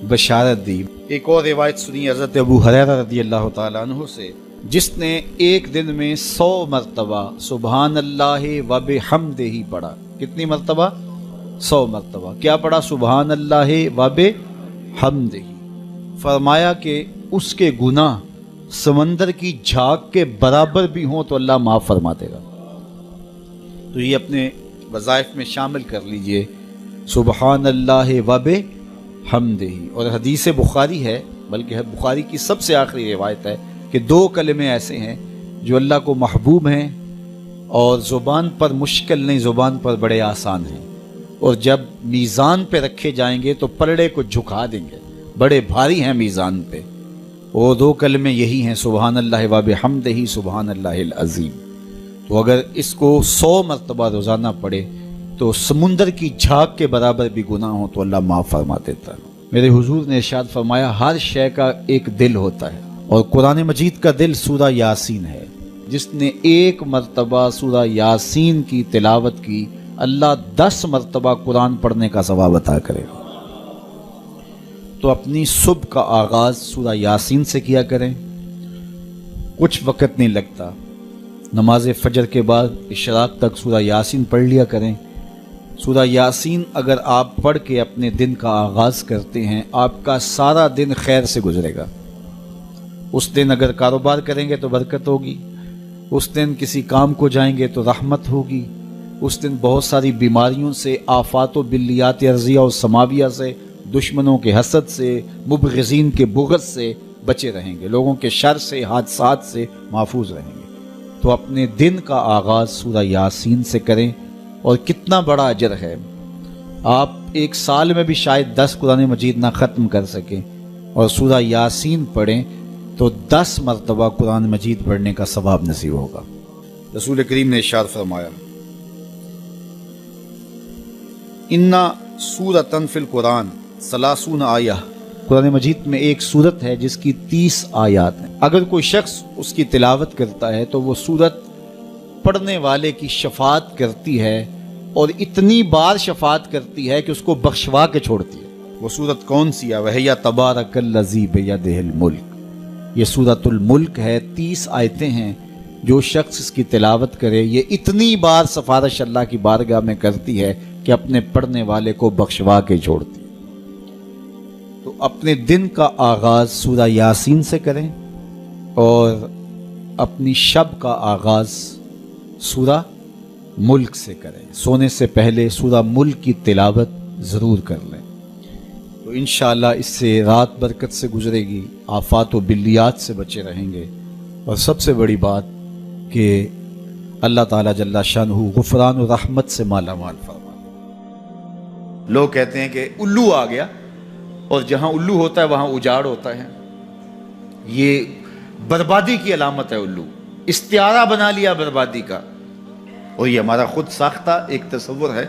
बशारत दी। एक और रिवायत सुनी हज़रत अबू हुरैरा रज़ी अल्लाह तआला अन्हु से, जिसने एक दिन में 100 मरतबा सुबहान अल्लाह व बिहम्दिही पढ़ा। कितनी मरतबा? 100 मरतबा। क्या पढ़ा? सुबहान अल्लाह व बिहम्दिही। फरमाया कि उसके गुनाह समंदर की झाग के बराबर भी हों तो अल्लाह माफ़ फरमा देगा। तो ये अपने वज़ाइफ में शामिल कर लीजिए, सुबहान अल्लाह व बिहम्दिही। और हदीस बुखारी है, बल्कि बुखारी की सबसे आखिरी रिवायत है कि 2 कलमे ऐसे हैं जो अल्लाह को महबूब हैं और ज़ुबान पर मुश्किल नहीं, ज़ुबान पर बड़े आसान हैं, और जब मीज़ान पे रखे जाएंगे तो पलड़े को झुका देंगे, बड़े भारी हैं मीज़ान पे। वो 2 कलमे यही हैं, सुबहान अल्लाह व बिहम्दिही सुबहान अल्लाहिल अज़ीम। तो अगर इसको 100 मरतबा रोज़ाना पढ़े तो समुंदर की झाग के बराबर भी गुनाह हो तो अल्लाह माफ़ फरमा देता है। मेरे हुजूर ने इरशाद फरमाया, हर शय का एक दिल होता है और कुरान मजीद का दिल सूरा यासीन है। जिसने 1 मरतबा सूरा यासीन की तिलावत की, अल्लाह 10 मरतबा कुरान पढ़ने का सवाब अता करेगा। तो अपनी सुबह का आगाज़ सूरा यासीन से किया करें। कुछ वक़्त नहीं लगता, नमाज फजर के बाद इशराक तक सूरा यासीन पढ़ लिया करें। सूरा यासीन अगर आप पढ़ के अपने दिन का आगाज़ करते हैं, आपका सारा दिन खैर से गुजरेगा। उस दिन अगर कारोबार करेंगे तो बरकत होगी, उस दिन किसी काम को जाएंगे तो रहमत होगी, उस दिन बहुत सारी बीमारियों से, आफात व बिल्लियात अर्ज़िया और समाविया से, दुश्मनों के हसद से, मुबग़िज़ीन के बुग़्ज़ से बचे रहेंगे, लोगों के शर से, हादसात से महफूज रहेंगे। तो अपने दिन का आगाज़ सूरा यासीन से करें और कितना बड़ा अजर है। आप एक साल में भी शायद 10 कुरान मजीद ना ख़त्म कर सकें और सूरा यासीन पढ़ें तो 10 मरतबा कुरान मजीद पढ़ने का सवाब नसीब होगा। रसूल करीम ने इरशाद फरमाया, इन्ना सूरतन फिल कुरान सलासून आया। कुरान मजीद में एक सूरत है जिसकी 30 आयात हैं। अगर कोई शख्स उसकी तिलावत करता है तो वो सूरत पढ़ने वाले की शफात करती है और इतनी बार शफात करती है कि उसको बख्शवा के छोड़ती है। वो सूरत कौन सी है? वह या तबारकल्लज़ी बियदिहिल मुल्क। ये सूरतुल मुल्क है, 30 आयतें हैं। जो शख्स इसकी तिलावत करे, ये इतनी बार सफारिश अल्लाह की बारगाह में करती है कि अपने पढ़ने वाले को बख्शवा के छोड़ती है। तो अपने दिन का आगाज़ सूरा यासीन से करें और अपनी शब का आगाज़ सूरा मुल्क से करें। सोने से पहले सूरा मुल्क की तिलावत ज़रूर कर लें, तो इंशाअल्लाह इससे रात बरकत से गुजरेगी, आफात व बिल्लियात से बचे रहेंगे। और सबसे बड़ी बात कि अल्लाह ताला जल्ला शानहू गुफ़रान व रहमत से माला माल फरमा। लोग कहते हैं कि उल्लू आ गया, और जहाँ उल्लू होता है वहाँ उजाड़ होता है। ये बर्बादी की अलामत है। उल्लू इस्तियारा बना लिया बर्बादी का, और ये हमारा खुद साख्ता एक तस्वुर है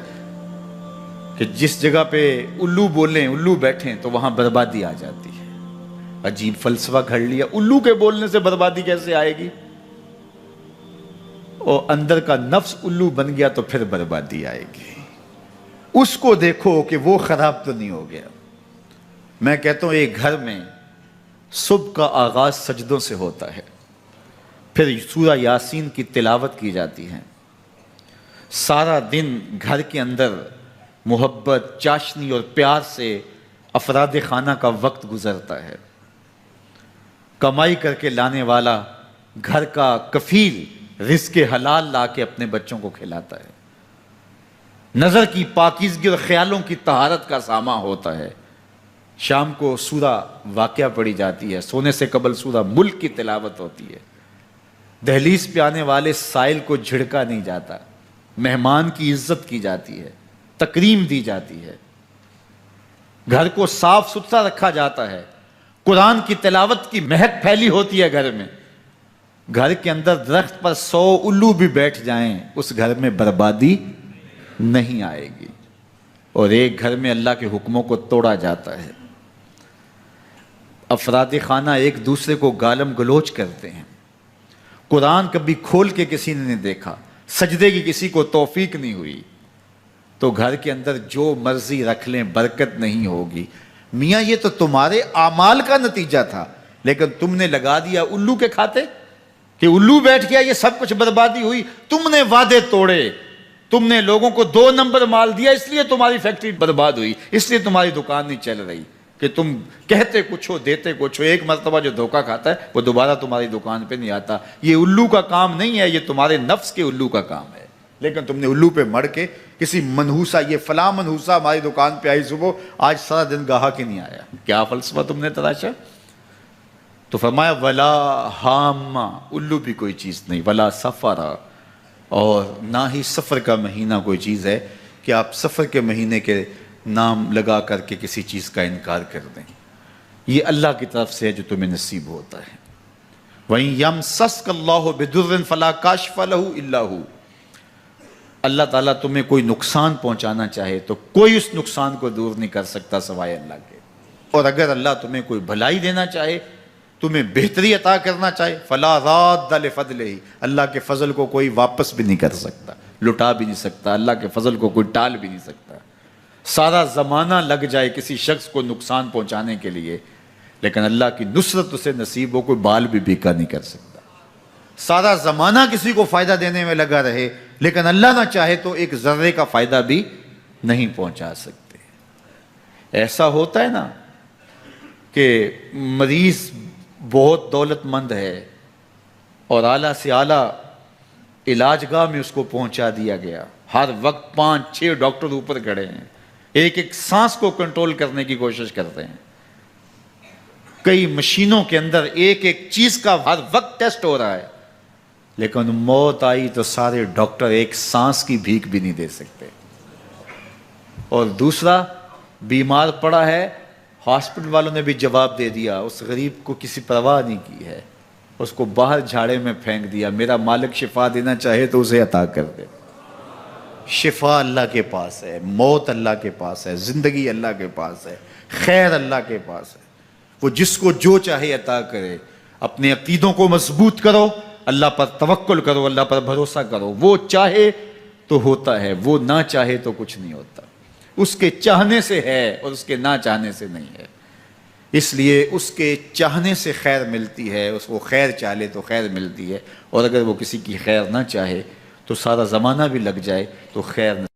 कि जिस जगह पे उल्लू बोलें, उल्लू बैठें तो वहाँ बर्बादी आ जाती है। अजीब फलसफा घड़ लिया, उल्लू के बोलने से बर्बादी कैसे आएगी? और अंदर का नफ्स उल्लू बन गया तो फिर बर्बादी आएगी। उसको देखो कि वो खराब तो नहीं हो गया। मैं कहता हूँ एक घर में सुबह का आगाज सजदों से होता है, फिर सूरा यासीन की तिलावत की जाती है। सारा दिन घर के अंदर मोहब्बत, चाशनी और प्यार से अफराद खाना का वक्त गुजरता है। कमाई करके लाने वाला घर का कफील रिज़्क़ हलाल ला के अपने बच्चों को खिलाता है। नज़र की पाकीज़गी और ख्यालों की तहारत का सामा होता है। शाम को सूरा वाक़या पढ़ी जाती है, सोने से कबल सूरा मुल्क की तिलावत होती है। दहलीज पे आने वाले साइल को झिड़का नहीं जाता, मेहमान की इज्जत की जाती है, तकरीम दी जाती है, घर को साफ सुथरा रखा जाता है, कुरान की तिलावत की महक फैली होती है घर में। घर के अंदर दरख्त पर 100 उल्लू भी बैठ जाएं, उस घर में बर्बादी नहीं आएगी। और एक घर में अल्लाह के हुक्मों को तोड़ा जाता है। अफराद खाना एक दूसरे को गालम गलोच करते हैं। कुरान कभी खोल के किसी ने नहीं देखा, सजदे की किसी को तौफीक नहीं हुई, तो घर के अंदर जो मर्जी रख लें बरकत नहीं होगी। میاں یہ تو تمہارے اعمال کا نتیجہ تھا، لیکن تم نے لگا دیا الو کے کھاتے کہ الو بیٹھ گیا، یہ سب کچھ بربادی ہوئی۔ تم نے وعدے توڑے، تم نے لوگوں کو 2 نمبر مال دیا، اس لیے تمہاری فیکٹری برباد ہوئی، اس لیے تمہاری دکان نہیں چل رہی، کہ تم کہتے کچھ ہو دیتے کچھ ہو۔ ایک مرتبہ جو دھوکہ کھاتا ہے وہ دوبارہ تمہاری دکان پہ نہیں آتا۔ یہ الو کا کام نہیں ہے، یہ تمہارے نفس کے الو کا کام ہے، لیکن تم نے الو پہ مڑ کے کسی منحوسہ، یہ فلاں منحوسہ ہماری دکان پہ آئی صبح، آج سارا دن گاہک ہی نہیں آیا۔ کیا فلسفہ تم نے تراشا؟ تو فرمایا ولا حامہ، الو بھی کوئی چیز نہیں، ولا سفرا، اور نہ ہی سفر کا مہینہ کوئی چیز ہے کہ آپ سفر کے مہینے کے نام لگا کر کے کسی چیز کا انکار کر دیں۔ یہ اللہ کی طرف سے ہے جو تمہیں نصیب ہوتا ہے۔ وَإِن يَمْسَسْكَ اللَّهُ بِضُرٍّ فَلَا كَاشِفَ لَهُ إِلَّا هُوَ، اللہ تعالیٰ تمہیں کوئی نقصان پہنچانا چاہے تو کوئی اس نقصان کو دور نہیں کر سکتا سوائے اللہ کے، اور اگر اللہ تمہیں کوئی بھلائی دینا چاہے، تمہیں بہتری عطا کرنا چاہے، فلا راد لفضلہ، اللہ کے فضل کو کوئی واپس بھی نہیں کر سکتا، لٹا بھی نہیں سکتا، اللہ کے فضل کو کوئی ٹال بھی نہیں سکتا۔ سارا زمانہ لگ جائے کسی شخص کو نقصان پہنچانے کے لیے، لیکن اللہ کی نصرت اسے نصیب ہو، کوئی بال بھی بیکا نہیں کر سکتا۔ سارا زمانہ کسی کو فائدہ دینے میں لگا رہے، لیکن اللہ نہ چاہے تو ایک ذرے کا فائدہ بھی نہیں پہنچا سکتے۔ ایسا ہوتا ہے نا کہ مریض بہت دولت مند ہے اور اعلیٰ سے اعلیٰ علاج گاہ میں اس کو پہنچا دیا گیا، ہر وقت 5-6 ڈاکٹر اوپر کھڑے ہیں، ایک ایک سانس کو کنٹرول کرنے کی کوشش کرتے ہیں، کئی مشینوں کے اندر ایک ایک چیز کا ہر وقت ٹیسٹ ہو رہا ہے، لیکن موت آئی تو سارے ڈاکٹر ایک سانس کی بھیک بھی نہیں دے سکتے۔ اور دوسرا بیمار پڑا ہے، ہاسپٹل والوں نے بھی جواب دے دیا، اس غریب کو کسی پرواہ نہیں کی ہے، اس کو باہر جھاڑے میں پھینک دیا، میرا مالک شفا دینا چاہے تو اسے عطا کر دے۔ شفا اللہ کے پاس ہے، موت اللہ کے پاس ہے، زندگی اللہ کے پاس ہے، خیر اللہ کے پاس ہے، وہ جس کو جو چاہے عطا کرے۔ اپنے عقیدوں کو مضبوط کرو، اللہ پر توکل کرو، اللہ پر بھروسہ کرو، وہ چاہے تو ہوتا ہے، وہ نہ چاہے تو کچھ نہیں ہوتا، اس کے چاہنے سے ہے اور اس کے نہ چاہنے سے نہیں ہے۔ اس لیے اس کے چاہنے سے خیر ملتی ہے، اس کو خیر چاہے تو خیر ملتی ہے، اور اگر وہ کسی کی خیر نہ چاہے تو سارا زمانہ بھی لگ جائے تو خیر نہ